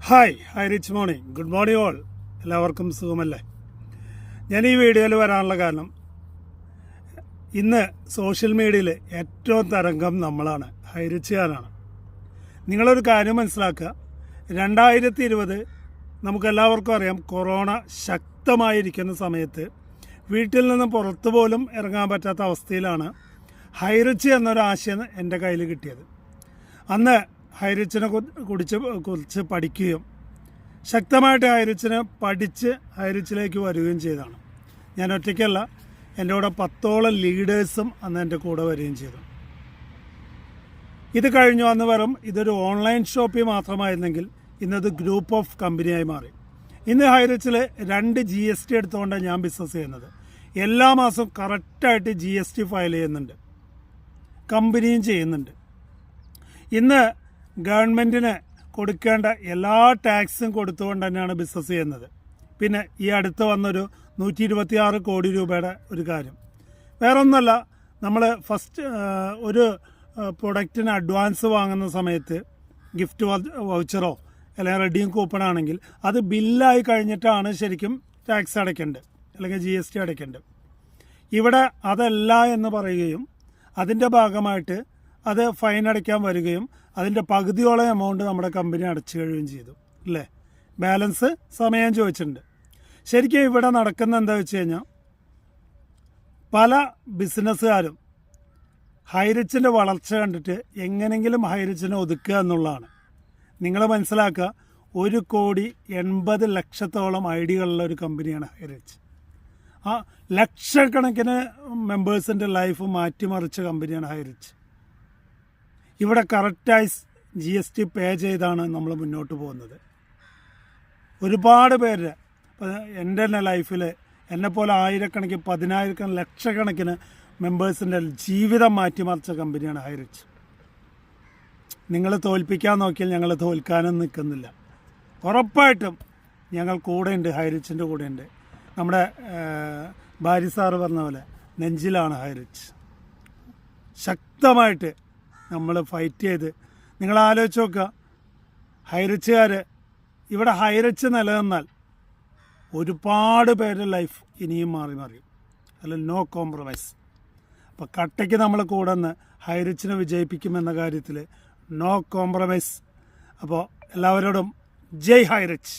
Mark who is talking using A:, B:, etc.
A: Hi rich morning, good morning all. എല്ലാവർക്കും സുഖമല്ലേ? ഞാൻ ഈ വീഡിയോയിൽ വരാനുള്ള കാരണം, ഇന്ന് സോഷ്യൽ മീഡിയയിൽ ഏറ്റവും തരംഗം നമ്മളാണ്, ഹൈറിച്ചുകാരാണ്. നിങ്ങളൊരു കാര്യം മനസ്സിലാക്കുക, 2020 നമുക്കെല്ലാവർക്കും അറിയാം, കൊറോണ ശക്തമായിരിക്കുന്ന സമയത്ത് വീട്ടിൽ നിന്ന് പുറത്തു പോലും ഇറങ്ങാൻ പറ്റാത്ത അവസ്ഥയിലാണ് ഹൈറിച്ച് എന്നൊരാശയം എൻ്റെ കയ്യിൽ കിട്ടിയത്. അന്ന് ഹൈറിച്ചിനെ കുറിച്ച് പഠിക്കുകയും ശക്തമായിട്ട് ഹൈറിച്ചിനെ പഠിച്ച് ഹൈറിച്ചിലേക്ക് വരികയും ചെയ്തതാണ്. ഞാൻ ഒറ്റയ്ക്കല്ല, എൻ്റെ കൂടെ 10ഓളം ലീഡേഴ്സും അന്ന് എൻ്റെ കൂടെ വരികയും ചെയ്തു. ഇത് കഴിഞ്ഞു അന്ന് വെറും ഇതൊരു ഓൺലൈൻ ഷോപ്പിൽ മാത്രമായിരുന്നെങ്കിൽ ഇന്നത് ഗ്രൂപ്പ് ഓഫ് കമ്പനിയായി മാറി. ഇന്ന് ഹൈറിച്ചിൽ 2 GST എടുത്തുകൊണ്ടാണ് ഞാൻ ബിസിനസ് ചെയ്യുന്നത്. എല്ലാ മാസവും കറക്റ്റായിട്ട് GST ഫയൽ ചെയ്യുന്നുണ്ട്, കമ്പനിയും ചെയ്യുന്നുണ്ട്. ഇന്ന് ഗവൺമെൻറ്റിന് കൊടുക്കേണ്ട എല്ലാ ടാക്സും കൊടുത്തുകൊണ്ട് തന്നെയാണ് ബിസിനസ് ചെയ്യുന്നത്. പിന്നെ ഈ അടുത്ത് വന്നൊരു 126 കോടി രൂപയുടെ ഒരു കാര്യം വേറൊന്നുമല്ല. നമ്മൾ ഫസ്റ്റ് ഒരു പ്രൊഡക്റ്റിന് അഡ്വാൻസ് വാങ്ങുന്ന സമയത്ത് ഗിഫ്റ്റ് വൗച്ചറോ അല്ലെങ്കിൽ റെഡീം കൂപ്പൺ ആണെങ്കിൽ അത് ബില്ലായി കഴിഞ്ഞിട്ടാണ് ശരിക്കും ടാക്സ് അടയ്ക്കേണ്ടത് അല്ലെങ്കിൽ GST അടയ്ക്കേണ്ടത്. ഇവിടെ അതല്ല എന്ന് പറയുകയും അതിൻ്റെ ഭാഗമായിട്ട് അത് ഫൈൻ അടയ്ക്കാൻ വരികയും അതിൻ്റെ പകുതിയോളം എമൗണ്ട് നമ്മുടെ കമ്പനി അടച്ചു കഴിയുകയും ചെയ്തു, അല്ലേ? ബാലൻസ് സമയം ചോദിച്ചിട്ടുണ്ട്. ശരിക്കും ഇവിടെ നടക്കുന്ന എന്താ വെച്ച് കഴിഞ്ഞാൽ, പല ബിസിനസ്സുകാരും ഹൈറിച്ചിൻ്റെ വളർച്ച കണ്ടിട്ട് എങ്ങനെയെങ്കിലും ഹൈറിച്ചിനെ ഒതുക്കുക എന്നുള്ളതാണ്. നിങ്ങൾ മനസ്സിലാക്കുക, 1,80,00,000 ഐഡികളുള്ള ഒരു കമ്പനിയാണ് ഹൈറിച്ച്. ആ ലക്ഷക്കണക്കിന് മെമ്പേഴ്സിൻ്റെ ലൈഫ് മാറ്റിമറിച്ച കമ്പനിയാണ് ഹൈറിച്ച്. ഇവിടെ കറക്റ്റായി GST പേ ചെയ്താണ് നമ്മൾ മുന്നോട്ട് പോകുന്നത്. ഒരുപാട് പേര് എൻ്റെ തന്നെ ലൈഫിൽ എന്നെപ്പോലെ ആയിരക്കണക്കിന് 10,000 ലക്ഷക്കണക്കിന് മെമ്പേഴ്സിൻ്റെ ജീവിതം മാറ്റിമറിച്ച കമ്പനിയാണ് ഹൈറിച്ച്. നിങ്ങൾ തോൽപ്പിക്കാൻ നോക്കിയാൽ ഞങ്ങൾ തോൽക്കാനും നിൽക്കുന്നില്ല. ഉറപ്പായിട്ടും ഞങ്ങൾ കൂടെയുണ്ട്, ഹൈറിച്ചിൻ്റെ കൂടെയുണ്ട്. നമ്മുടെ ഭാര്യ സാറ് പറഞ്ഞ പോലെ നെഞ്ചിലാണ് ഹൈറിച്ച്. ശക്തമായിട്ട് നമ്മൾ ഫൈറ്റ് ചെയ്ത്, നിങ്ങൾ ആലോചിച്ച് നോക്കുക, ഹൈറിച്ചുകാർ ഇവിടെ ഹൈറിച്ച് നിലനിന്നാൽ ഒരുപാട് പേരുടെ ലൈഫ് ഇനിയും മാറി അല്ല, നോ കോംപ്രമൈസ്. അപ്പോൾ കട്ടയ്ക്ക് നമ്മൾ കൂടെ നിന്ന് ഹൈറിച്ചിനെ വിജയിപ്പിക്കുമെന്ന കാര്യത്തിൽ നോ കോംപ്രമൈസ്. അപ്പോൾ എല്ലാവരോടും ജയ് ഹൈറിച്ച്.